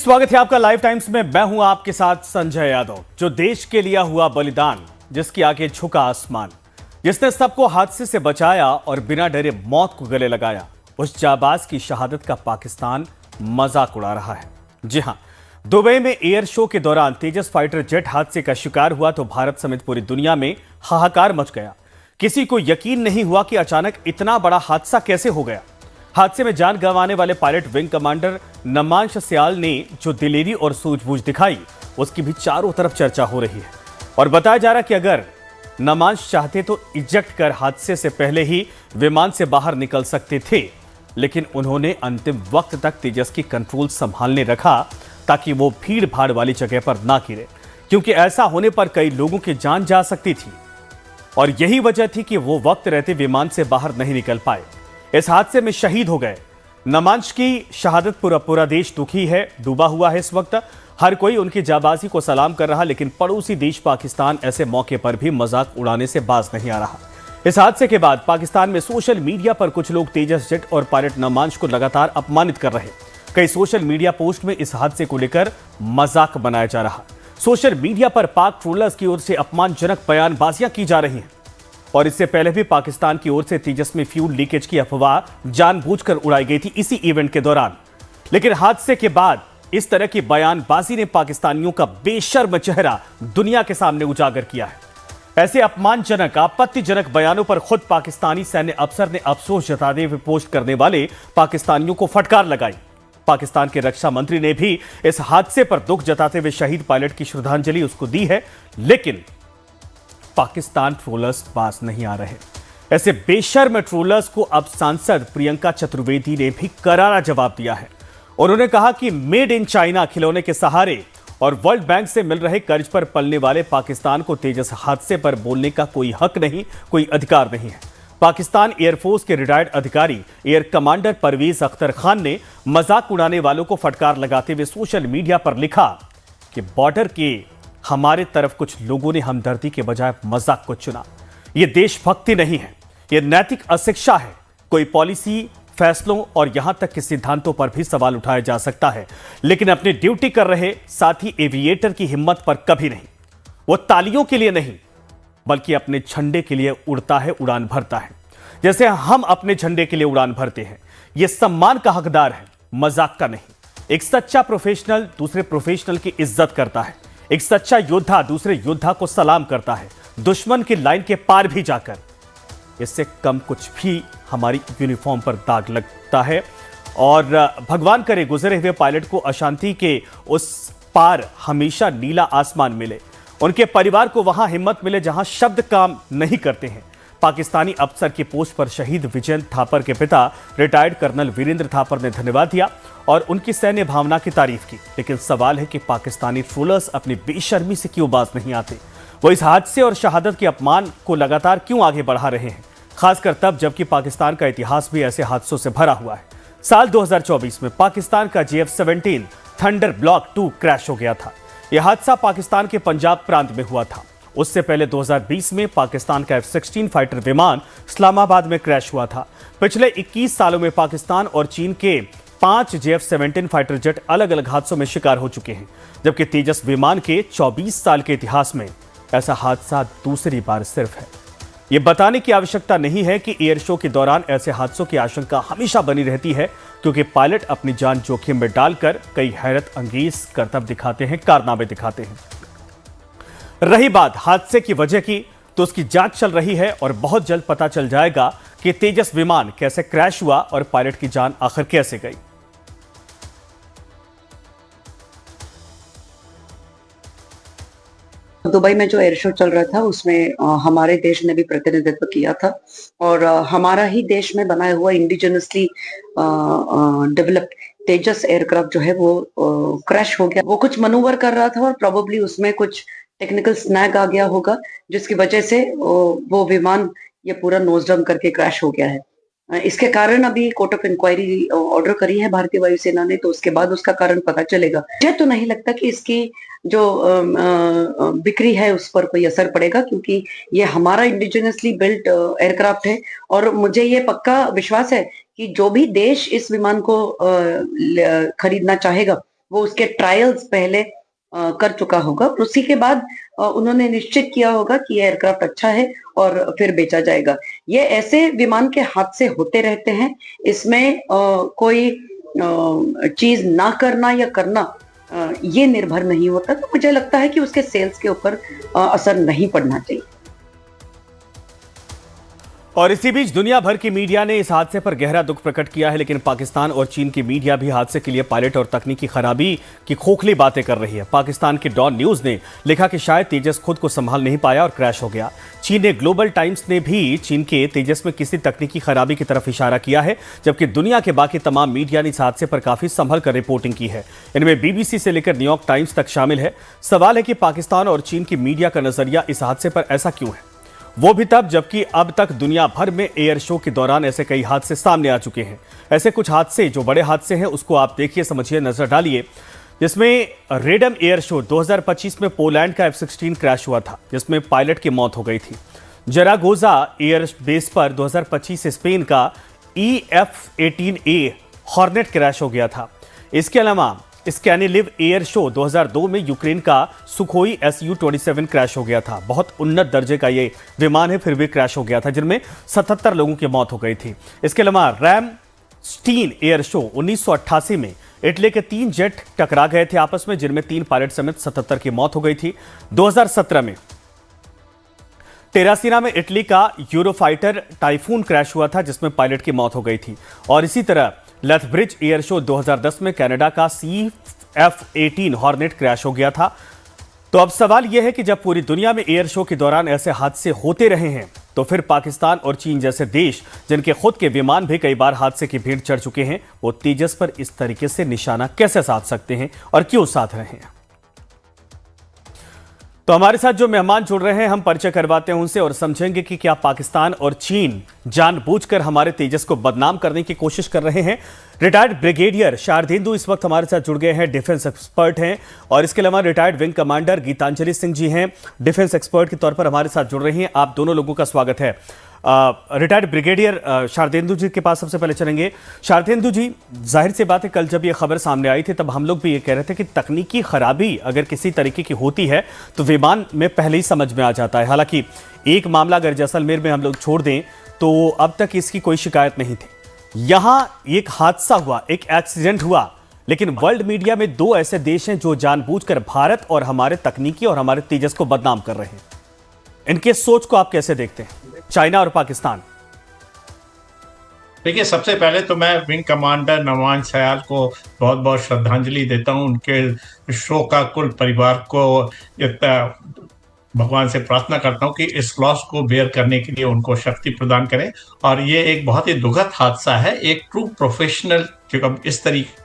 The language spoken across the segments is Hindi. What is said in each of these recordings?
स्वागत है आपका लाइव टाइम्स में। मैं हूं आपके साथ संजय यादव। जो देश के लिए हुआ बलिदान, जिसके आगे झुका आसमान, जिसने सबको हादसे से बचाया और बिना डरे मौत को गले लगाया, उस जाबाज की शहादत का पाकिस्तान मजाक उड़ा रहा है। जी हां, दुबई में एयर शो के दौरान तेजस फाइटर जेट हादसे का शिकार हुआ तो भारत समेत पूरी दुनिया में हाहाकार मच गया। किसी को यकीन नहीं हुआ कि अचानक इतना बड़ा हादसा कैसे हो गया। हादसे में जान गंवाने वाले pilot wing commander Namansh Sayal ने जो दिलेरी और सूझबूझ दिखाई, उसकी भी चारों तरफ चर्चा हो रही है। और बताया जा रहा कि अगर नमांश चाहते तो इजेक्ट कर हादसे से पहले ही विमान से बाहर निकल सकते थे, लेकिन उन्होंने अंतिम वक्त तक तेजस की कंट्रोल संभालने रखा ताकि वो भीड़ भाड़ वाली जगह पर ना गिरे, क्योंकि ऐसा होने पर कई लोगों की जान जा सकती थी। और यही वजह थी कि वो वक्त रहते विमान से बाहर नहीं निकल पाए। इस हादसे में शहीद हो गए नमांश की शहादत पूरा देश दुखी है, डूबा हुआ है। इस वक्त हर कोई उनकी जाबाजी को सलाम कर रहा, लेकिन पड़ोसी देश पाकिस्तान ऐसे मौके पर भी मजाक उड़ाने से बाज नहीं आ रहा। इस हादसे के बाद पाकिस्तान में सोशल मीडिया पर कुछ लोग तेजस जेट और पायलट नमांश को लगातार अपमानित कर रहे। कई सोशल मीडिया पोस्ट में इस हादसे को लेकर मजाक बनाया जा रहा। सोशल मीडिया पर पाक ट्रोलर्स की ओर से अपमानजनक बयानबाजियां की जा रही हैं। और इससे पहले भी पाकिस्तान की ओर से तेजस में फ्यूल लीकेज की अफवाह जानबूझकर उड़ाई गई थी इसी इवेंट के दौरान। लेकिन हादसे के बाद इस तरह की बयानबाजी ने पाकिस्तानियों का बेशर्म चेहरा दुनिया के सामने उजागर किया है। ऐसे अपमानजनक, आपत्तिजनक बयानों पर खुद पाकिस्तानी सैन्य अफसर ने अफसोस जताते हुए पोस्ट करने वाले पाकिस्तानियों को फटकार लगाई। पाकिस्तान के रक्षा मंत्री ने भी इस हादसे पर दुख जताते हुए शहीद पायलट की श्रद्धांजलि उसको दी है, लेकिन पाकिस्तान ट्रोलर्स पास नहीं आ रहे। ऐसे बेशर्म ट्रोलर्स को अब सांसद प्रियंका चतुर्वेदी ने भी करारा जवाब दिया है। उन्होंने कहा कि मेड इन चाइना खिलौने के सहारे और वर्ल्ड बैंक से मिल रहे कर्ज पर पलने वाले पाकिस्तान को तेजस हादसे पर बोलने का कोई हक नहीं, कोई अधिकार नहीं है। पाकिस्तान एयरफोर्स के रिटायर्ड अधिकारी एयर कमांडर परवेज अख्तर खान ने मजाक उड़ाने वालों को फटकार लगाते हुए सोशल मीडिया पर लिखा कि बॉर्डर के हमारे तरफ कुछ लोगों ने हमदर्दी के बजाय मजाक को चुना। यह देशभक्ति नहीं है, यह नैतिक अशिक्षा है। कोई पॉलिसी, फैसलों और यहां तक कि सिद्धांतों पर भी सवाल उठाया जा सकता है, लेकिन अपनी ड्यूटी कर रहे साथी एविएटर की हिम्मत पर कभी नहीं। वो तालियों के लिए नहीं, बल्कि अपने झंडे के लिए उड़ता है, उड़ान भरता है, जैसे हम अपने झंडे के लिए उड़ान भरते हैं। यह सम्मान का हकदार है, मजाक का नहीं। एक सच्चा प्रोफेशनल दूसरे प्रोफेशनल की इज्जत करता है। एक सच्चा योद्धा दूसरे योद्धा को सलाम करता है, दुश्मन की लाइन के पार भी जाकर। इससे कम कुछ भी हमारी यूनिफॉर्म पर दाग लगता है। और भगवान करे गुजरे हुए पायलट को अशांति के उस पार हमेशा नीला आसमान मिले, उनके परिवार को वहां हिम्मत मिले जहां शब्द काम नहीं करते हैं। पाकिस्तानी अफसर की पोस्ट पर शहीद विजयंत थापर के पिता रिटायर्ड कर्नल वीरेंद्र थापर ने धन्यवाद दिया और उनकी सैन्य भावना की तारीफ की। लेकिन सवाल है कि पाकिस्तानी ट्रोलर्स अपनी बेशर्मी से क्यों बाज नहीं आते। वो इस हादसे और शहादत के अपमान को लगातार क्यों आगे बढ़ा रहे हैं, खासकर तब जबकि पाकिस्तान का इतिहास भी ऐसे हादसों से भरा हुआ है। साल 2024 में पाकिस्तान का JF-17 थंडर ब्लॉक 2 क्रैश हो गया था। यह हादसा पाकिस्तान के पंजाब प्रांत में हुआ था। उससे पहले 2020 में पाकिस्तान का F-16 फाइटर विमान इस्लामाबाद में क्रैश हुआ था। पिछले 21 सालों में पाकिस्तान और चीन के 5 JF-17 फाइटर जेट अलग अलग हादसों में शिकार हो चुके हैं, जबकि तेजस विमान के 24 साल के इतिहास में ऐसा हादसा दूसरी बार सिर्फ है। यह बताने की आवश्यकता नहीं है कि एयर शो के दौरान ऐसे हादसों की आशंका हमेशा बनी रहती है, क्योंकि पायलट अपनी जान जोखिम में डालकर कई हैरत अंगेज करतब दिखाते हैं, कारनामे दिखाते हैं। रही बात हादसे की वजह की, तो उसकी जांच चल रही है और बहुत जल्द पता चल जाएगा कि तेजस विमान कैसे क्रैश हुआ और पायलट की जान आखिर कैसे गई। दुबई में जो एयर शो चल रहा था उसमें हमारे देश ने भी प्रतिनिधित्व किया था और हमारा ही देश में बनाया हुआ इंडिजिनसली डेवलप्ड तेजस एयरक्राफ्ट जो है वो क्रैश हो गया। वो कुछ मनूवर कर रहा था और प्रोबेबली उसमें कुछ टेक्निकल स्नैग आ गया होगा, जिसकी वजह से वो विमान ये पूरा नोज डाउन करके क्रैश हो गया है। इसके कारण अभी कोर्ट ऑफ इंक्वायरी ऑर्डर करी है भारतीय वायुसेना ने, तो उसके बाद उसका कारण पता चलेगा। मुझे तो नहीं लगता कि इसकी जो बिक्री है उस पर कोई असर पड़ेगा, क्योंकि ये हमारा इंडिजिनसली बिल्ट एयरक्राफ्ट है और मुझे ये पक्का विश्वास है कि जो भी देश इस विमान को खरीदना चाहेगा वो उसके ट्रायल्स पहले कर चुका होगा और उसी के बाद उन्होंने निश्चित किया होगा कि ये एयरक्राफ्ट अच्छा है और फिर बेचा जाएगा। ये ऐसे विमान के हादसे होते रहते हैं, इसमें कोई चीज ना करना या करना ये निर्भर नहीं होता, तो मुझे लगता है कि उसके सेल्स के ऊपर असर नहीं पड़ना चाहिए। और इसी बीच दुनिया भर की मीडिया ने इस हादसे पर गहरा दुख प्रकट किया है, लेकिन पाकिस्तान और चीन की मीडिया भी हादसे के लिए पायलट और तकनीकी खराबी की खोखली बातें कर रही है। पाकिस्तान की डॉन न्यूज ने लिखा कि शायद तेजस खुद को संभाल नहीं पाया और क्रैश हो गया। चीन ने ग्लोबल टाइम्स ने भी चीन के तेजस में किसी तकनीकी खराबी की तरफ इशारा किया है, जबकि दुनिया के बाकी तमाम मीडिया ने इस हादसे पर काफी संभल कर रिपोर्टिंग की है। इनमें बीबीसी से लेकर न्यूयॉर्क टाइम्स तक शामिल है। सवाल है कि पाकिस्तान और चीन की मीडिया का नजरिया इस हादसे पर ऐसा क्यों है, वो भी तब जबकि अब तक दुनिया भर में एयर शो के दौरान ऐसे कई हादसे सामने आ चुके हैं। ऐसे कुछ हादसे जो बड़े हादसे हैं उसको आप देखिए, समझिए, नजर डालिए। जिसमें रेडम एयर शो 2025 में पोलैंड का F-16 क्रैश हुआ था, जिसमें पायलट की मौत हो गई थी। जरागोजा एयर बेस पर 2025 स्पेन का EF-18A हॉर्नेट क्रैश हो गया था। इसके अलावा स्कैनिलिव एयर शो 2002 में यूक्रेन का सुखोई Su-27 क्रैश हो गया था। बहुत उन्नत दर्जे का ये विमान है, फिर भी क्रैश हो गया था, जिनमें 77 लोगों की मौत हो गई थी। इसके अलावा रैम स्टीन एयर शो 1988 में इटली के 3 जेट टकरा गए थे आपस में, जिनमें 3 पायलट समेत 77 की मौत हो गई थी। 2017 में टेरासीना में इटली का यूरोफाइटर टाइफून क्रैश हुआ था, जिसमें पायलट की मौत हो गई थी। और इसी तरह लेथब्रिज एयर शो 2010 में कनाडा का CF-18 हॉर्नेट क्रैश हो गया था। तो अब सवाल यह है कि जब पूरी दुनिया में एयर शो के दौरान ऐसे हादसे होते रहे हैं, तो फिर पाकिस्तान और चीन जैसे देश, जिनके खुद के विमान भी कई बार हादसे की भेंट चढ़ चुके हैं, वो तेजस पर इस तरीके से निशाना कैसे साध सकते हैं और क्यों साध रहे हैं। तो हमारे साथ जो मेहमान जुड़ रहे हैं, हम परिचय करवाते हैं उनसे और समझेंगे कि क्या पाकिस्तान और चीन जानबूझकर हमारे तेजस को बदनाम करने की कोशिश कर रहे हैं। रिटायर्ड ब्रिगेडियर शारदेंदु इस वक्त हमारे साथ जुड़ गए हैं, डिफेंस एक्सपर्ट हैं। और इसके अलावा retired wing commander Geetanjali Singh ji हैं, डिफेंस एक्सपर्ट के तौर पर हमारे साथ जुड़ रही हैं। आप दोनों लोगों का स्वागत है। रिटायर्ड ब्रिगेडियर शारदेंदु जी के पास सबसे पहले चलेंगे। शारदेंदु जी, जाहिर सी बात है, कल जब ये खबर सामने आई थी तब हम लोग भी ये कह रहे थे कि तकनीकी खराबी अगर किसी तरीके की होती है तो विमान में पहले ही समझ में आ जाता है। हालांकि एक मामला अगर जैसलमेर में हम लोग छोड़ दें तो अब तक इसकी कोई शिकायत नहीं थी। यहां एक हादसा हुआ, एक एक्सीडेंट हुआ, लेकिन वर्ल्ड मीडिया में 2 ऐसे देश हैं जो जानबूझकर भारत और हमारे तकनीकी और हमारे तेजस को बदनाम कर रहे हैं। इनके सोच को आप कैसे देखते हैं, चाइना और पाकिस्तान? देखिए, सबसे पहले तो मैं विंग कमांडर नवान सयाल को बहुत बहुत श्रद्धांजलि देता हूं। उनके शोकाकुल परिवार को भगवान से प्रार्थना करता हूं कि इस लॉस को बेयर करने के लिए उनको शक्ति प्रदान करें। और ये एक बहुत ही दुखद हादसा है। एक ट्रू प्रोफेशनल जब इस तरीके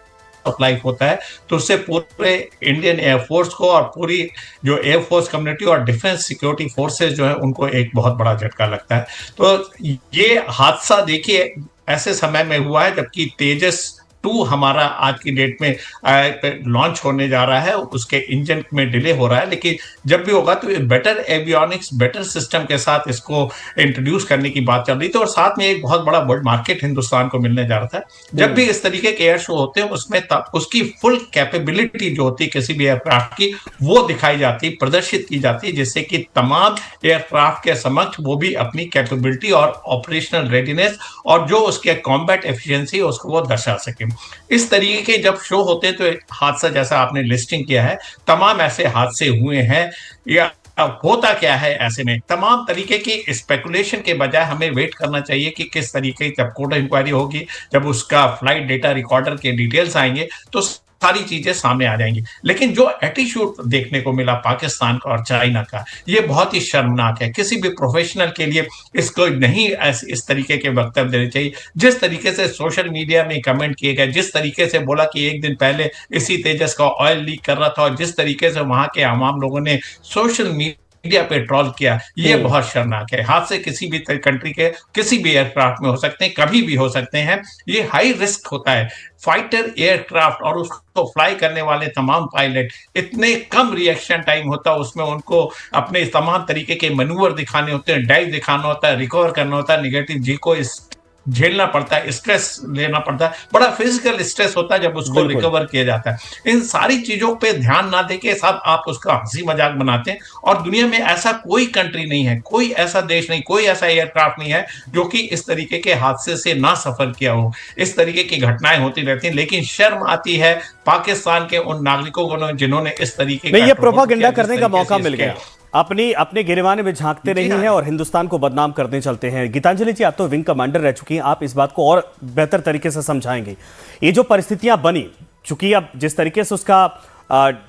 ऑफ लाइफ होता है तो उससे पूरे इंडियन एयरफोर्स को और पूरी जो एयरफोर्स कम्युनिटी और डिफेंस सिक्योरिटी फोर्सेस जो है उनको एक बहुत बड़ा झटका लगता है। तो ये हादसा देखिए ऐसे समय में हुआ है जबकि तेजस 2 हमारा आज की डेट में लॉन्च होने जा रहा है, उसके इंजन में डिले हो रहा है, लेकिन जब भी होगा तो बेटर एवियोनिक्स, बेटर सिस्टम के साथ इसको इंट्रोड्यूस करने की बात चल रही थी। और साथ में एक बहुत बड़ा वर्ल्ड मार्केट हिंदुस्तान को मिलने जा रहा था। जब भी इस तरीके के एयर शो होते हैं उसमें उसकी फुल कैपेबिलिटी जो होती है किसी भी एयरक्राफ्ट की, वो दिखाई जाती, प्रदर्शित की जाती है, जिससे कि तमाम एयरक्राफ्ट के समक्ष वो भी अपनी कैपेबिलिटी और ऑपरेशनल रेडीनेस और जो उसके कॉम्बैट एफिशिएंसी उसको वो दर्शा सके। इस तरीके के जब शो होते हैं तो हादसा जैसा आपने लिस्टिंग किया है, तमाम ऐसे हादसे हुए हैं। या अब होता क्या है ऐसे में, तमाम तरीके की स्पेकुलेशन के बजाय हमें वेट करना चाहिए कि किस तरीके की जब कोर्ट इंक्वायरी होगी, जब उसका फ्लाइट डेटा रिकॉर्डर के डिटेल्स आएंगे तो सारी चीजें सामने आ जाएंगी। लेकिन जो एटीट्यूड देखने को मिला पाकिस्तान का और चाइना का, ये बहुत ही शर्मनाक है। किसी भी प्रोफेशनल के लिए इसको नहीं इस तरीके के वक्तव्य देने चाहिए। जिस तरीके से सोशल मीडिया में कमेंट किए गए, जिस तरीके से बोला कि एक दिन पहले इसी तेजस का ऑयल लीक कर रहा था और जिस तरीके से वहां के आवाम लोगों ने सोशल मीडिया पे ट्रोल किया, ये बहुत शर्मनाक है। हादसे किसी भी कंट्री के किसी भी एयरक्राफ्ट में हो सकते हैं, कभी भी हो सकते हैं। ये हाई रिस्क होता है। फाइटर एयरक्राफ्ट और उसको फ्लाई करने वाले तमाम पायलट, इतने कम रिएक्शन टाइम होता है उसमें, उनको अपने तमाम तरीके के मैनूवर दिखाने होते हैं, डाइव दिखाना होता है, रिकवर करना होता है, नेगेटिव जी को झेलना पड़ता है, स्ट्रेस लेना पड़ता है, बड़ा फिजिकल स्ट्रेस होता है जब उसको बिल्कुल। रिकवर किया जाता है। इन सारी चीजों पे ध्यान ना देके साथ आप उसका हंसी मजाक बनाते हैं। और दुनिया में ऐसा कोई कंट्री नहीं है, कोई ऐसा देश नहीं, कोई ऐसा एयरक्राफ्ट नहीं है जो कि इस तरीके के हादसे से ना सफर किया हो। इस तरीके की घटनाएं होती रहती हैं, लेकिन शर्म आती है पाकिस्तान के उन नागरिकों को जिन्होंने इस तरीके नहीं, का ये ट्रोल प्रोपागेंडा किया, जिस करने का तरीके मौका से मिल इसके- गया। अपने गिरवाने में झांकते जी नहीं हाँ। हैं और हिंदुस्तान को बदनाम करने चलते हैं। गीतांजलि जी, आप तो विंग कमांडर रह चुकी हैं, आप इस बात को और बेहतर तरीके से समझाएंगे। ये जो परिस्थितियां बनी, चूंकि अब जिस तरीके से उसका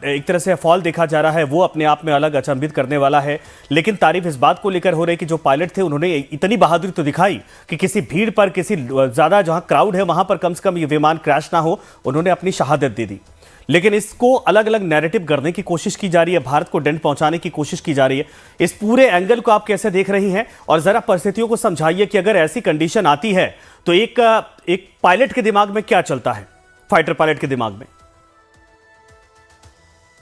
एक तरह से फॉल देखा जा रहा है, वो अपने आप में अलग अचंभित करने वाला है। लेकिन तारीफ इस बात को लेकर हो रही है कि जो पायलट थे उन्होंने इतनी बहादुरी तो दिखाई कि किसी भीड़ पर, किसी ज्यादा जहां क्राउड है वहां पर कम से कम ये विमान क्रैश ना हो, उन्होंने अपनी शहादत दे दी। लेकिन इसको अलग अलग नैरेटिव करने की कोशिश की जा रही है, भारत को डेंट पहुंचाने की कोशिश की जा रही है। इस पूरे एंगल को आप कैसे देख रही हैं? और जरा परिस्थितियों को समझाइए कि अगर ऐसी कंडीशन आती है तो एक पायलट के दिमाग में क्या चलता है, फाइटर पायलट के दिमाग में।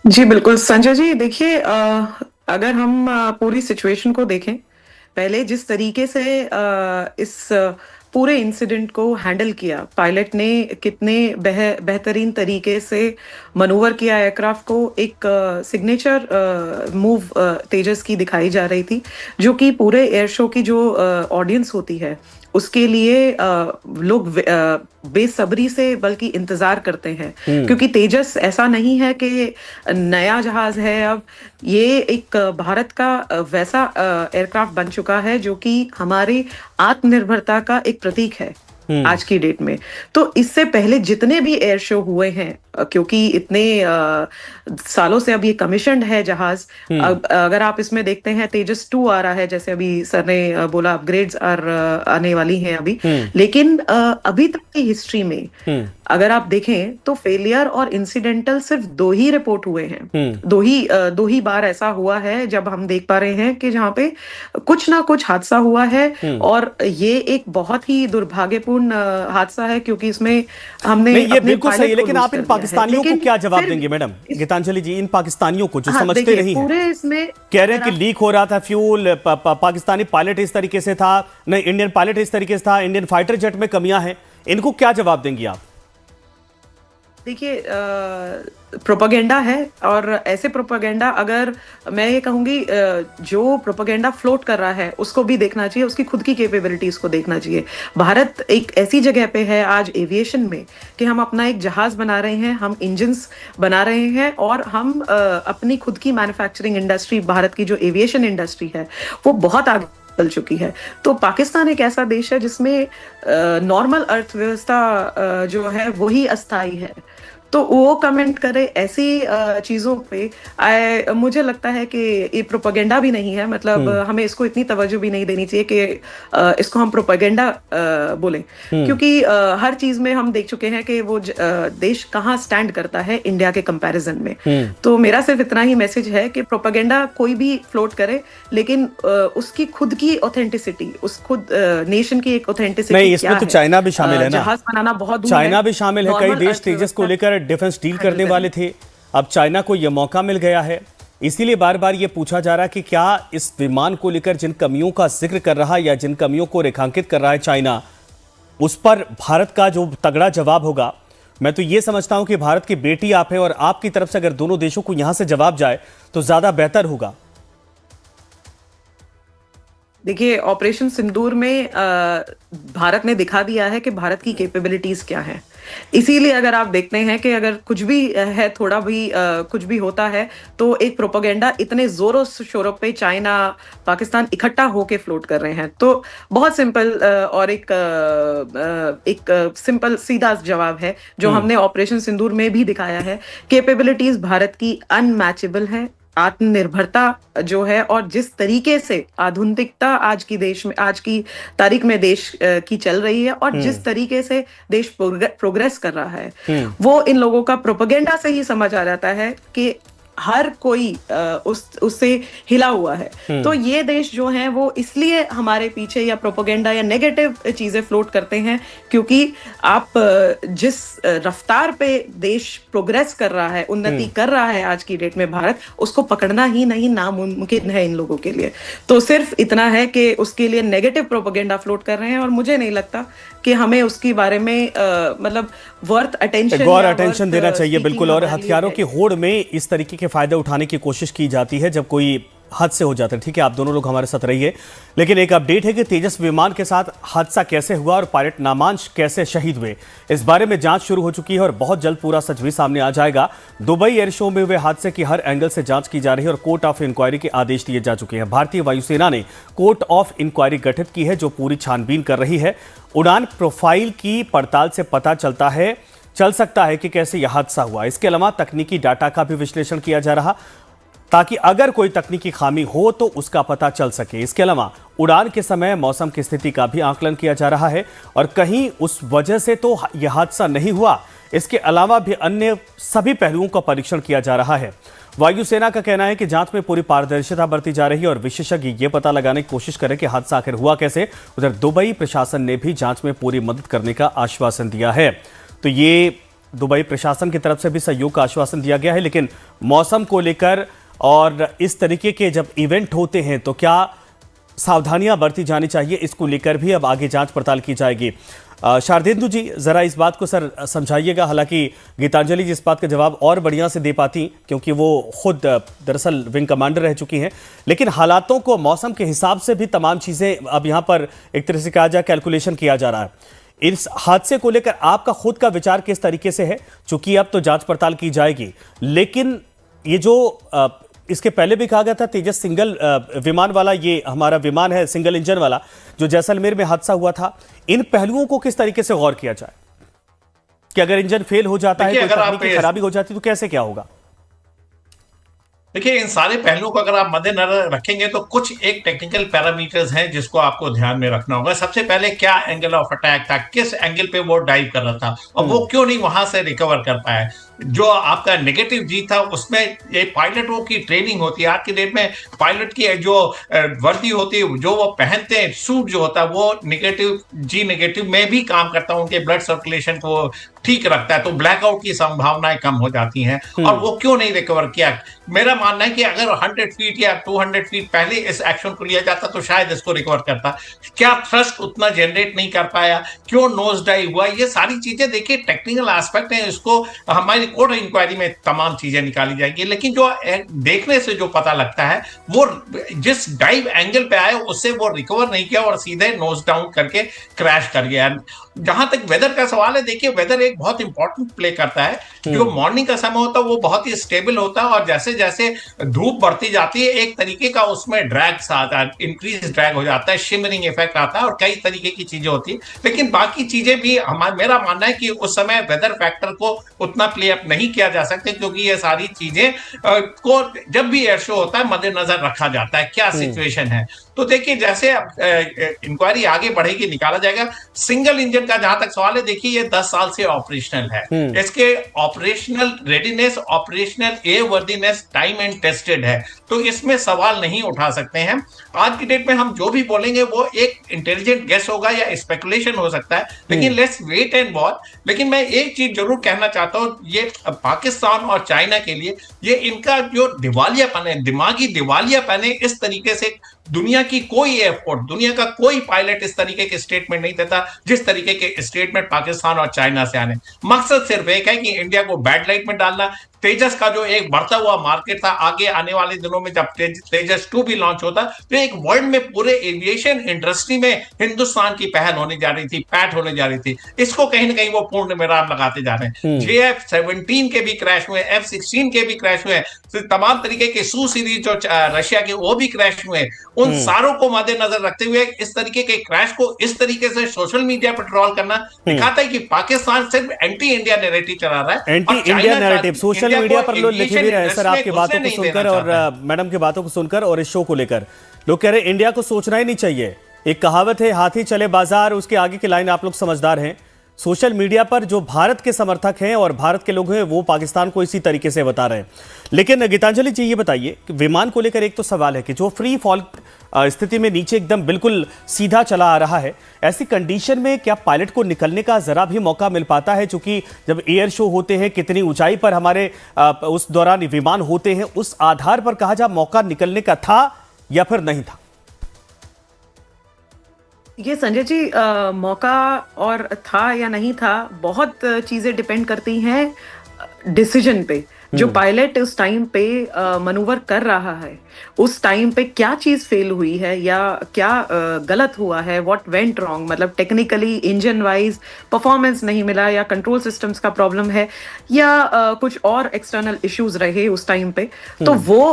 जी बिल्कुल संजय जी, देखिए अगर हम पूरी सिचुएशन को देखें, पहले जिस तरीके से इस पूरे इंसिडेंट को हैंडल किया, पायलट ने कितने बेहतरीन तरीके से मनूवर किया एयरक्राफ्ट को। एक सिग्नेचर मूव तेजस की दिखाई जा रही थी, जो कि पूरे एयर शो की जो ऑडियंस होती है उसके लिए लोग बेसब्री से बल्कि इंतजार करते हैं, क्योंकि तेजस ऐसा नहीं है कि नया जहाज है। अब ये एक भारत का वैसा एयरक्राफ्ट बन चुका है जो कि हमारी आत्मनिर्भरता का एक प्रतीक है आज की डेट में। तो इससे पहले जितने भी एयर शो हुए हैं, क्योंकि इतने सालों से अब ये कमीशन्ड है जहाज। अगर आप इसमें देखते हैं, तेजस 2 आ रहा है, जैसे अभी सर ने बोला अपग्रेड्स आने वाली हैं अभी। लेकिन अभी तक की हिस्ट्री में अगर आप देखें तो फेलियर और इंसिडेंटल सिर्फ 2 ही रिपोर्ट हुए हैं। दो ही बार ऐसा हुआ है जब हम देख पा रहे हैं कि जहां पे कुछ ना कुछ हादसा हुआ है। और ये एक बहुत ही दुर्भाग्यपूर्ण हादसा है, क्योंकि इसमें हमने नहीं, ये अपने बिल्कुल सही है, पायलट को लेकिन लूज आप इन कर दिया है। पाकिस्तानियों को लेकिन क्या जवाब फिर देंगे मैडम गीतांजलि जी, इन पाकिस्तानियों को जो हाँ, समझते देखिए, नहीं पूरे है, इसमें कह रहे हैं कि लीक हो रहा था फ्यूल, पाकिस्तानी पायलट इस तरीके से था, नहीं इंडियन पायलट इस तरीके से था, इंडियन फाइटर जेट में कमियां हैं, इनको क्या जवाब देंगी आप? देखिए, प्रोपेगेंडा है, और ऐसे प्रोपेगेंडा, अगर मैं ये कहूंगी जो प्रोपेगेंडा फ्लोट कर रहा है उसको भी देखना चाहिए, उसकी खुद की कैपेबिलिटीज को देखना चाहिए। भारत एक ऐसी जगह पे है आज एविएशन में कि हम अपना एक जहाज बना रहे हैं, हम इंजन्स बना रहे हैं, और हम अपनी खुद की मैन्युफैक्चरिंग इंडस्ट्री, भारत की जो एविएशन इंडस्ट्री है वो बहुत आगे चल चुकी है। तो पाकिस्तान एक ऐसा देश है जिसमें नॉर्मल अर्थव्यवस्था जो है वही अस्थायी है। तो वो कमेंट करे ऐसी चीजों पे, मुझे लगता है कि ये प्रोपेगेंडा भी नहीं है। मतलब हमें इसको इतनी तवज्जो भी नहीं देनी चाहिए कि इसको हम प्रोपेगेंडा बोले, क्योंकि हर चीज में हम देख चुके हैं कि वो देश कहाँ स्टैंड करता है इंडिया के कंपैरिजन में। तो मेरा सिर्फ इतना ही मैसेज है कि प्रोपेगेंडा कोई भी फ्लोट करे, लेकिन उसकी खुद की ऑथेंटिसिटी, उस खुद नेशन की एक ऑथेंटिसिटी नहीं, इसमें तो चाइना भी शामिल है ना, जहाज बनाना बहुत दूर चाइना है। भी शामिल है। कई देश तेजस को लेकर डिफेंस डील करने वाले थे, अब चाइना को यह मौका मिल गया है। इसीलिए बार बार यह पूछा जा रहा है कि क्या इस विमान को लेकर जिन कमियों का जिक्र कर रहा है या जिन कमियों को रेखांकित कर रहा है चाइना, उस पर भारत का जो तगड़ा जवाब होगा। मैं तो यह समझता हूं कि भारत की बेटी आप है, और आपकी तरफ से अगर दोनों देशों को यहां से जवाब जाए तो ज्यादा बेहतर होगा। देखिए, ऑपरेशन सिंदूर में भारत ने दिखा दिया है कि भारत की कैपेबिलिटीज क्या है। इसीलिए अगर आप देखते हैं कि अगर कुछ भी है, थोड़ा भी कुछ भी होता है, तो एक प्रोपेगेंडा इतने जोरों शोरों पे चाइना, पाकिस्तान इकट्ठा होके फ्लोट कर रहे हैं। तो बहुत सिंपल और एक सिंपल सीधा जवाब है जो हमने ऑपरेशन सिंदूर में भी दिखाया है। कैपेबिलिटीज भारत की अनमैचेबल है, आत्मनिर्भरता जो है, और जिस तरीके से आधुनिकता आज की तारीख में देश की चल रही है, और जिस तरीके से देश प्रोग्रेस कर रहा है, वो इन लोगों का प्रोपेगेंडा से ही समझ आ जाता है कि हर कोई उससे हिला हुआ है। तो ये देश जो है वो इसलिए हमारे पीछे या प्रोपेगेंडा या नेगेटिव चीजें फ्लोट करते हैं, क्योंकि आप जिस रफ्तार पे देश प्रोग्रेस कर रहा है, उन्नति कर रहा है आज की डेट में भारत, उसको पकड़ना ही नहीं नामुमकिन है इन लोगों के लिए। तो सिर्फ इतना है कि उसके लिए नेगेटिव प्रोपेगेंडा फ्लोट कर रहे हैं, और मुझे नहीं लगता कि हमें उसके बारे में मतलब वर्थ अटेंशन देना चाहिए। बिल्कुल। और हथियारों की होड़ में इस तरीके के फायदे उठाने की कोशिश की जाती है जब कोई हादसे हो जाते हैं। ठीक है, आप दोनों लोग हमारे साथ रहिए, लेकिन एक अपडेट है कि तेजस विमान के साथ हादसा कैसे हुआ और पायलट नामांश कैसे शहीद हुए, इस बारे में जांच शुरू हो चुकी है और बहुत जल्द पूरा सच भी सामने आ जाएगा। दुबई एयर शो में हुए हादसे की हर एंगल से जांच की जा रही है और कोर्ट ऑफ इंक्वायरी के आदेश दिए जा चुके हैं। भारतीय वायुसेना ने कोर्ट ऑफ इंक्वायरी गठित की है जो पूरी छानबीन कर रही है। उड़ान प्रोफाइल की पड़ताल से पता चल सकता है कि कैसे यह हादसा हुआ। इसके अलावा तकनीकी डाटा का भी विश्लेषण किया जा रहा, ताकि अगर कोई तकनीकी खामी हो तो उसका पता चल सके। इसके अलावा उड़ान के समय मौसम की स्थिति का भी आकलन किया जा रहा है और कहीं उस वजह से तो यह हादसा नहीं हुआ, इसके अलावा भी अन्य सभी पहलुओं का परीक्षण किया जा रहा है। वायुसेना का कहना है कि जांच में पूरी पारदर्शिता बरती जा रही है और विशेषज्ञ ये पता लगाने की कोशिश करें कि हादसा आखिर हुआ कैसे। उधर दुबई प्रशासन ने भी जांच में पूरी मदद करने का आश्वासन दिया है। तो ये दुबई प्रशासन की तरफ से भी सहयोग का आश्वासन दिया गया है, लेकिन मौसम को लेकर और इस तरीके के जब इवेंट होते हैं तो क्या सावधानियां बरती जानी चाहिए, इसको लेकर भी अब आगे जांच पड़ताल की जाएगी। शारदेंदु जी, जरा इस बात को सर समझाइएगा। हालांकि गीतांजलि जी इस बात का जवाब और बढ़िया से दे पाती, क्योंकि वो खुद दरअसल विंग कमांडर रह चुकी हैं, लेकिन हालातों को मौसम के हिसाब से भी तमाम चीजें अब यहां पर एक तरह से कहा जाए कैलकुलेशन किया जा रहा है। इस हादसे को लेकर आपका खुद का विचार किस तरीके से है? चूंकि अब तो जांच पड़ताल की जाएगी, लेकिन ये जो इसके पहले भी कहा गया था तेजस सिंगल विमान वाला, ये हमारा विमान है सिंगल इंजन वाला जो जैसलमेर में हादसा हुआ था, इन पहलुओं को किस तरीके से गौर किया जाए कि अगर इंजन फेल हो जाता है, कोई तकनीकी खराबी हो जाती है तो कैसे क्या होगा? देखिए, इन सारे पहलुओं को अगर आप मद्देनजर रखेंगे तो कुछ एक टेक्निकल पैरामीटर्स हैं जिसको आपको ध्यान में रखना होगा। सबसे पहले क्या एंगल ऑफ अटैक था, किस एंगल पे वो डाइव कर रहा था और वो क्यों नहीं वहां से रिकवर कर पाया। जो आपका नेगेटिव जी था उसमें ये पायलटों की ट्रेनिंग होती है। आज की डेट में पायलट की जो वर्दी होती है, जो वो पहनते हैं, सूट जो होता है, वो नेगेटिव में भी काम करता है, उनके ब्लड सर्कुलेशन को ठीक रखता है, तो ब्लैकआउट की संभावनाएं कम हो जाती हैं। और वो क्यों नहीं रिकवर किया? मेरा मानना है कि अगर 100 फीट या 200 फीट पहले इस एक्शन को लिया जाता तो शायद इसको रिकवर करता। क्या थ्रस्ट उतना जनरेट नहीं कर पाया, क्यों नोज डाइव हुआ, ये सारी चीजें देखिए टेक्निकल एस्पेक्ट है, इसको हमारी कोर्ट ऑफ इंक्वायरी में तमाम चीजें निकाली जाएंगी। लेकिन जो देखने से जो पता लगता है, वो जिस डाइव एंगल पे आए उससे वो रिकवर नहीं किया और सीधे नोज डाउन करके क्रैश कर गया। जहां तक वेदर का सवाल है, देखिए वेदर एक बहुत इंपॉर्टेंट प्ले करता है। जो मॉर्निंग का समय होता है वो बहुत ही स्टेबल होता है और जैसे जैसे धूप बढ़ती जाती है एक तरीके का उसमें ड्रैग सा आता है, इंक्रीज ड्रैग हो जाता है, शिमरिंग इफेक्ट आता है और कई तरीके की चीजें होती है। लेकिन बाकी चीजें भी मेरा मानना है कि उस समय वेदर फैक्टर को उतना प्ले अप नहीं किया जा सकता, क्योंकि ये सारी चीजें को जब भी एयर शो होता है मद्देनजर रखा जाता है क्या सिचुएशन है। तो देखिए जैसे इंक्वायरी आगे बढ़ेगी, निकाला जाएगा। सिंगल इंजन का जहां तक सवाल है, देखिए ये 10 साल से ऑपरेशनल है, इसके operational readiness, operational airworthiness time and tested है, तो इसमें सवाल नहीं उठा सकते हैं। आज की डेट में हम जो भी बोलेंगे वो एक इंटेलिजेंट गेस होगा या स्पेकुलेशन हो सकता है, लेकिन लेट्स वेट एंड वॉच। लेकिन मैं एक चीज जरूर कहना चाहता हूं, ये पाकिस्तान और चाइना के लिए ये इनका जो दिवालियापन है, दिमागी दिवालियापन है, इस तरीके से दुनिया की कोई एयरपोर्ट, दुनिया का कोई पायलट इस तरीके के स्टेटमेंट नहीं देता जिस तरीके के स्टेटमेंट पाकिस्तान और चाइना से आने। मकसद सिर्फ एक है कि इंडिया को बैड लाइट में डालना। तेजस का जो एक बढ़ता हुआ मार्केट था, आगे आने वाले दिनों में जब तेजस 2 भी लॉन्च होता तो एक वर्ल्ड में पूरे एविएशन इंडस्ट्री में हिंदुस्तान की पहल होने जा रही थी, पैठ होने जा रही थी। इसको कहीं ना कहीं वो पूर्ण विराम लगाते जा रहे हैं। JF-17 के भी क्रैश हुए, F-16 के भी क्रैश हुए, तमाम तरीके के सू सीरीज जो रशिया के वो भी क्रैश हुए। उन सारों को मद्देनजर रखते हुए इस तरीके के क्रैश को इस तरीके से सोशल मीडिया पर ट्रोल करना दिखाता है कि पाकिस्तान सिर्फ एंटी इंडिया नैरेटिव चला रहा है। Anti India narrative social media पर लोग लिखे भी रहे सर, आपकी बातों को सुनकर और मैडम की बातों को सुनकर और इस शो को लेकर लोग कह रहे इंडिया को सोचना ही नहीं चाहिए। एक कहावत है, हाथी चले बाजार, उसके आगे की लाइन आप लोग समझदार हैं। सोशल मीडिया पर जो भारत के समर्थक हैं और भारत के लोग हैं वो पाकिस्तान को इसी तरीके से बता रहे हैं। लेकिन गीतांजलि जी ये बताइए कि विमान को लेकर एक तो सवाल है कि जो फ्री फॉल स्थिति में नीचे एकदम बिल्कुल सीधा चला आ रहा है, ऐसी कंडीशन में क्या पायलट को निकलने का जरा भी मौका मिल पाता है? क्योंकि जब एयर शो होते हैं, कितनी ऊंचाई पर हमारे उस दौरान विमान होते हैं, उस आधार पर कहा जा मौका निकलने का था या फिर नहीं था? ये संजय जी, मौका और था या नहीं था, बहुत चीजें डिपेंड करती हैं डिसीजन पे। जो पायलट उस टाइम पे मनूवर कर रहा है, उस टाइम पे क्या चीज फेल हुई है या क्या गलत हुआ है, व्हाट वेंट रॉन्ग, मतलब टेक्निकली इंजन वाइज परफॉर्मेंस नहीं मिला या कंट्रोल सिस्टम्स का प्रॉब्लम है या कुछ और एक्सटर्नल इश्यूज रहे उस टाइम पे, तो वो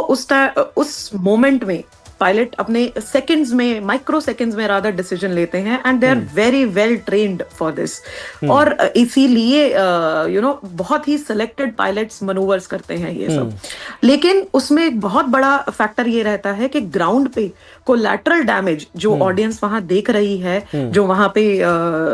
उस मोमेंट में पायलट अपने सेकंड्स में, माइक्रो सेकंड्स में रादर डिसीजन लेते हैं and they are very well trained for this. और इसीलिए बहुत ही सिलेक्टेड पायलट्स मनूवर्स करते हैं ये सब। लेकिन उसमें एक बहुत बड़ा फैक्टर ये रहता है कि ग्राउंड पे कोलैटरल डैमेज जो ऑडियंस वहां देख रही है, जो वहां पे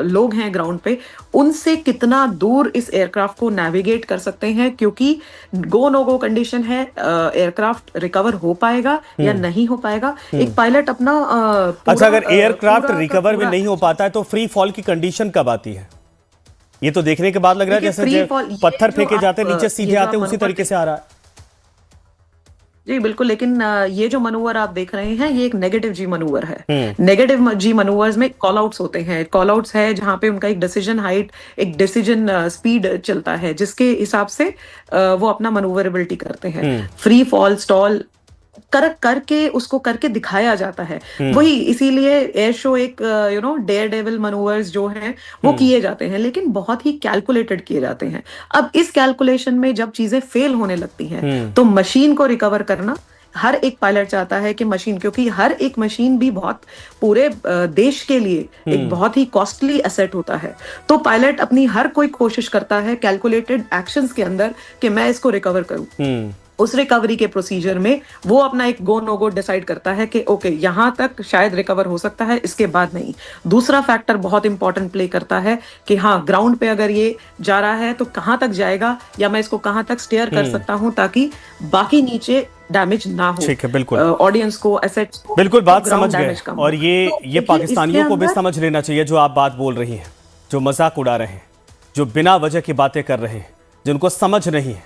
लोग हैं ग्राउंड पे, उनसे कितना दूर इस एयरक्राफ्ट को नेविगेट कर सकते हैं, क्योंकि गो नो गो कंडीशन है, एयरक्राफ्ट रिकवर हो पाएगा या नहीं हो पाएगा। एक पायलट अपना अच्छा, अगर एयरक्राफ्ट रिकवर भी नहीं हो पाता है तो फ्री फॉल की कंडीशन कब आती है? ये तो देखने के बाद लग रहा है जैसे पत्थर फेंके जाते हैं नीचे सीधे आते हैं, उसी तरीके से आ रहा है। जी बिल्कुल, लेकिन ये जो मनूवर आप देख रहे हैं ये एक नेगेटिव जी मनूवर है। नेगेटिव जी मनूवर्स में कॉल आउट्स होते हैं। कॉल आउट्स है जहां पे उनका एक डिसीजन हाइट, एक डिसीजन स्पीड चलता है, जिसके हिसाब से वो अपना मनूवरेबिलिटी करते हैं। फ्री फॉल, स्टॉल करके उसको करके दिखाया जाता है। वही इसीलिए एयर शो एक डेयर डेविल मनूवर्स जो हैं वो किए जाते हैं, लेकिन बहुत ही कैलकुलेटेड किए जाते हैं। अब इस कैलकुलेशन में जब चीजें फेल होने लगती हैं तो मशीन को रिकवर करना हर एक पायलट चाहता है कि मशीन, क्योंकि हर एक मशीन भी बहुत पूरे देश के लिए एक बहुत ही कॉस्टली एसेट होता है। तो पायलट अपनी हर कोई कोशिश करता है कैलकुलेटेड एक्शंस के अंदर कि मैं इसको रिकवर करूं। उस रिकवरी के प्रोसीजर में वो अपना एक गो नो गो डिसाइड करता है कि ओके यहाँ तक शायद रिकवर हो सकता है, इसके बाद नहीं। दूसरा फैक्टर बहुत इंपॉर्टेंट प्ले करता है कि हाँ, ग्राउंड पे अगर ये जा रहा है तो कहाँ तक जाएगा या मैं इसको कहाँ तक स्टेयर कर सकता हूँ ताकि बाकी नीचे डैमेज ना हो। ठीक है, बिल्कुल ऑडियंस को, एसेट्स को, बिल्कुल बात समझ गए। और ये पाकिस्तानियों को भी समझ लेना चाहिए जो आप बात बोल रही हैं, जो मजाक उड़ा रहे हैं, जो बिना वजह की बातें कर रहे हैं, जिनको समझ नहीं है,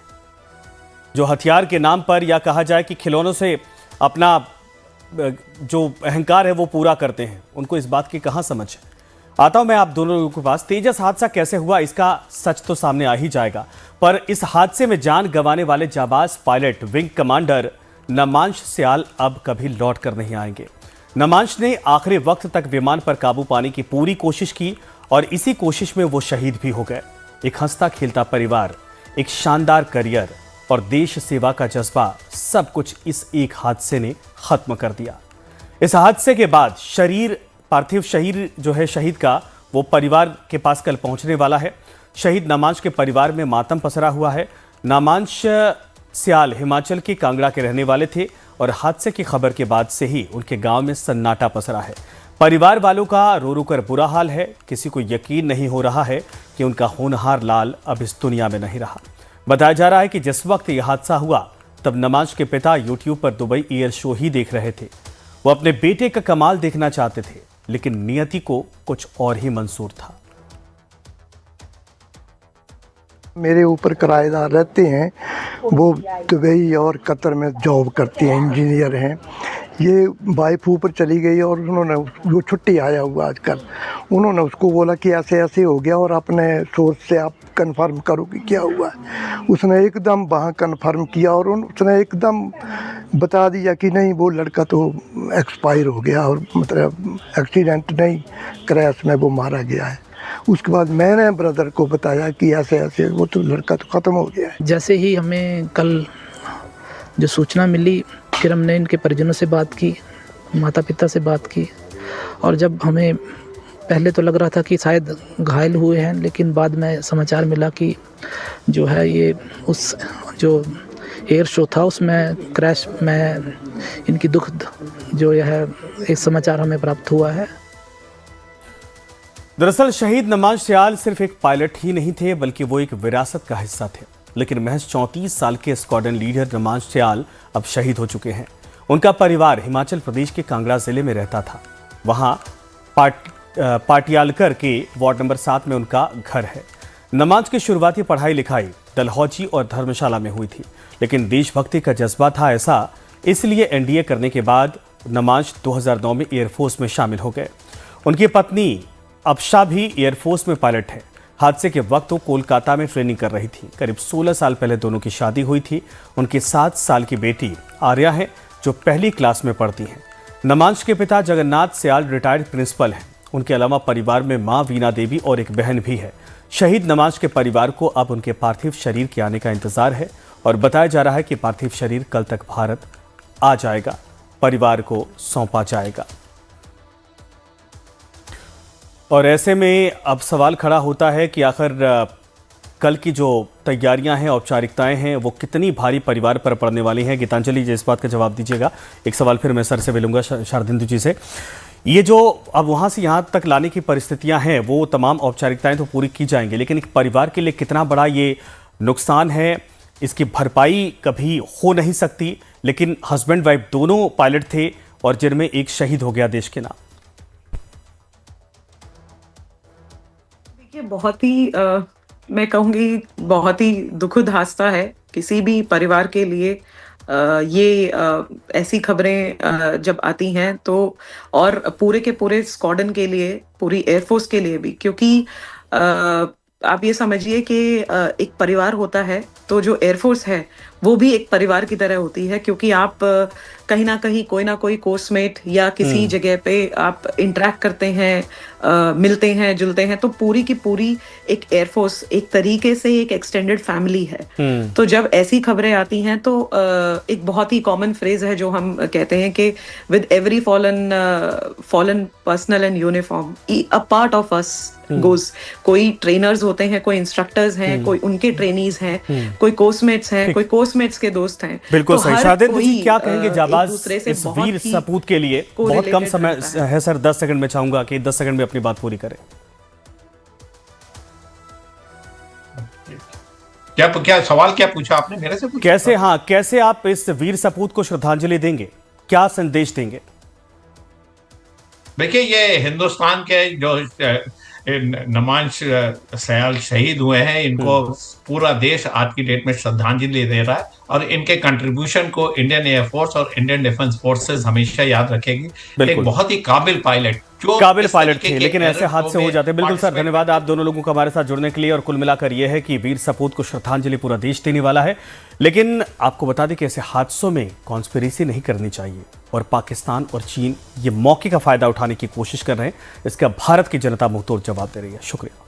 जो हथियार के नाम पर या कहा जाए कि खिलौनों से अपना जो अहंकार है वो पूरा करते हैं, उनको इस बात की कहां समझ है। आता हूं मैं आप दोनों लोगों के पास। तेजस हादसा कैसे हुआ इसका सच तो सामने आ ही जाएगा, पर इस हादसे में जान गंवाने वाले जाबाज पायलट विंग कमांडर नमांश सियाल अब कभी लौट कर नहीं आएंगे। नमांश ने आखिरी वक्त तक विमान पर काबू पाने की पूरी कोशिश की और इसी कोशिश में वो शहीद भी हो गए। एक हंसता खेलता परिवार, एक शानदार करियर और देश सेवा का जज्बा, सब कुछ इस एक हादसे ने खत्म कर दिया। इस हादसे के बाद पार्थिव शरीर जो है शहीद का, वो परिवार के पास कल पहुंचने वाला है। शहीद नमांश के परिवार में मातम पसरा हुआ है। नमांश सियाल हिमाचल के कांगड़ा के रहने वाले थे और हादसे की खबर के बाद से ही उनके गांव में सन्नाटा पसरा है। परिवार वालों का रो रो कर बुरा हाल है। किसी को यकीन नहीं हो रहा है कि उनका होनहार लाल अब इस दुनिया में नहीं रहा। बताया जा रहा है कि जिस वक्त यह हादसा हुआ तब नमांश के पिता यूट्यूब पर दुबई एयर शो ही देख रहे थे। वो अपने बेटे का कमाल देखना चाहते थे, लेकिन नियति को कुछ और ही मंजूर था। मेरे ऊपर किराएदार रहते हैं, वो दुबई और कतर में जॉब करते हैं, इंजीनियर हैं। ये वाइफ ऊपर चली गई और उन्होंने, वो छुट्टी आया हुआ आजकल, उन्होंने उसको बोला कि ऐसे ऐसे हो गया और अपने सोर्स से आप कंफर्म करो कि क्या हुआ है। उसने एकदम वहाँ कंफर्म किया और उसने एकदम बता दिया कि नहीं, वो लड़का तो एक्सपायर हो गया और मतलब एक्सीडेंट नहीं, क्रैश में वो मारा गया है। उसके बाद मैंने ब्रदर को बताया कि ऐसे ऐसे, वो तो लड़का तो ख़त्म हो गया है। जैसे ही हमें कल जो सूचना मिली, फिर हमने इनके परिजनों से बात की, माता पिता से बात की, और जब हमें पहले तो लग रहा था कि शायद घायल हुए हैं, लेकिन बाद में समाचार मिला कि जो है ये उस जो एयर शो था उसमें क्रैश में इनकी दुखद जो यह एक समाचार हमें प्राप्त हुआ है। दरअसल शहीद नमाज सियाल सिर्फ एक पायलट ही नहीं थे, बल्कि वो एक विरासत का हिस्सा थे। लेकिन महज 34 साल के स्क्वाड्रन लीडर नमाज सियाल अब शहीद हो चुके हैं। उनका परिवार हिमाचल प्रदेश के कांगड़ा जिले में रहता था। वहां पाटियालकर के वार्ड नंबर 7 में उनका घर है। नमाज की शुरुआती पढ़ाई लिखाई डलहौजी और धर्मशाला में हुई थी, लेकिन देशभक्ति का जज्बा था ऐसा, इसलिए एनडीए करने के बाद नमाज 2009 में एयरफोर्स में शामिल हो गए। उनकी पत्नी अबशा भी एयरफोर्स में पायलट है। हादसे के वक्त वो कोलकाता में ट्रेनिंग कर रही थी। करीब 16 साल पहले दोनों की शादी हुई थी। उनकी 7 साल की बेटी आर्या है, जो पहली क्लास में पढ़ती हैं। नमाज के पिता जगन्नाथ सियाल रिटायर्ड प्रिंसिपल हैं। उनके अलावा परिवार में मां वीना देवी और एक बहन भी है। शहीद नमाज के परिवार को अब उनके पार्थिव शरीर के आने का इंतजार है और बताया जा रहा है कि पार्थिव शरीर कल तक भारत आ जाएगा, परिवार को सौंपा जाएगा। और ऐसे में अब सवाल खड़ा होता है कि आखिर कल की जो तैयारियां हैं, औपचारिकताएं हैं, वो कितनी भारी परिवार पर पड़ने वाली हैं। गीतांजलि जी, इस बात का जवाब दीजिएगा। एक सवाल फिर मैं सर से मिलूंगा, शारदेंदु जी से। ये जो अब वहां से यहां तक लाने की परिस्थितियां हैं, वो तमाम औपचारिकताएं तो पूरी की जाएंगी, लेकिन एक परिवार के लिए कितना बड़ा ये नुकसान है, इसकी भरपाई कभी हो नहीं सकती। लेकिन हस्बैंड वाइफ दोनों पायलट थे और जिनमें एक शहीद हो गया देश के नाम। देखिए, बहुत ही मैं कहूँगी बहुत ही दुखद हादसा है किसी भी परिवार के लिए। ऐसी खबरें जब आती हैं तो, और पूरे के पूरे स्क्वाड्रन के लिए, पूरी एयरफोर्स के लिए भी, क्योंकि आप ये समझिए कि एक परिवार होता है तो जो एयरफोर्स है वो भी एक परिवार की तरह होती है, क्योंकि आप कहीं ना कहीं कोई ना कोई कोर्समेट या किसी जगह पे आप इंटरेक्ट करते हैं, मिलते हैं, जुलते हैं, तो पूरी की पूरी एक एयरफोर्स एक तरीके से एक एक्सटेंडेड फैमिली है। तो जब ऐसी खबरें आती हैं तो एक बहुत ही कॉमन फ्रेज है जो हम कहते हैं कि with every fallen personal and uniform a part of us goes. कोई ट्रेनर्स होते हैं, कोई इंस्ट्रक्टर्स हैं, कोई उनके ट्रेनीज हैं, कोई कोर्समेट्स हैं, कोई कोर्समेट्स के दोस्त हैं। बिल्कुल तो सही। शारदेंदु जी, क्या कहेंगे जाबाज इस वीर ही सपूत के लिए? बहुत कम समय है सर, 10 सेकंड में चाहूंगा कि 10 सेकंड में अपनी बात पूरी करें। क्या सवाल क्या पूछा आपने मेरे से? कैसे आप इस वीर सपूत को श्रद्धांजलि देंगे, क्या संदेश देंगे? देखिए, ये हिंदुस्तान के जो नमाज सियाल शहीद हुए हैं, इनको पूरा देश आज की डेट में श्रद्धांजलि दे रहा है और इनके कंट्रीब्यूशन को इंडियन एयरफोर्स और इंडियन डिफेंस फोर्सेस हमेशा याद रखेगी। एक बहुत ही काबिल पायलट थे, लेकिन ऐसे हादसे हो जाते हैं। बिल्कुल सर, धन्यवाद आप दोनों लोगों को हमारे साथ जुड़ने के लिए। और कुल मिलाकर यह है कि वीर सपूत को श्रद्धांजलि पूरा देश देने वाला है। लेकिन आपको बता दें कि ऐसे हादसों में कॉन्स्पिरेसी नहीं करनी चाहिए, और पाकिस्तान और चीन ये मौके का फायदा उठाने की कोशिश कर रहे हैं। इसका भारत की जनता मुंहतोड़ जवाब दे रही है। शुक्रिया।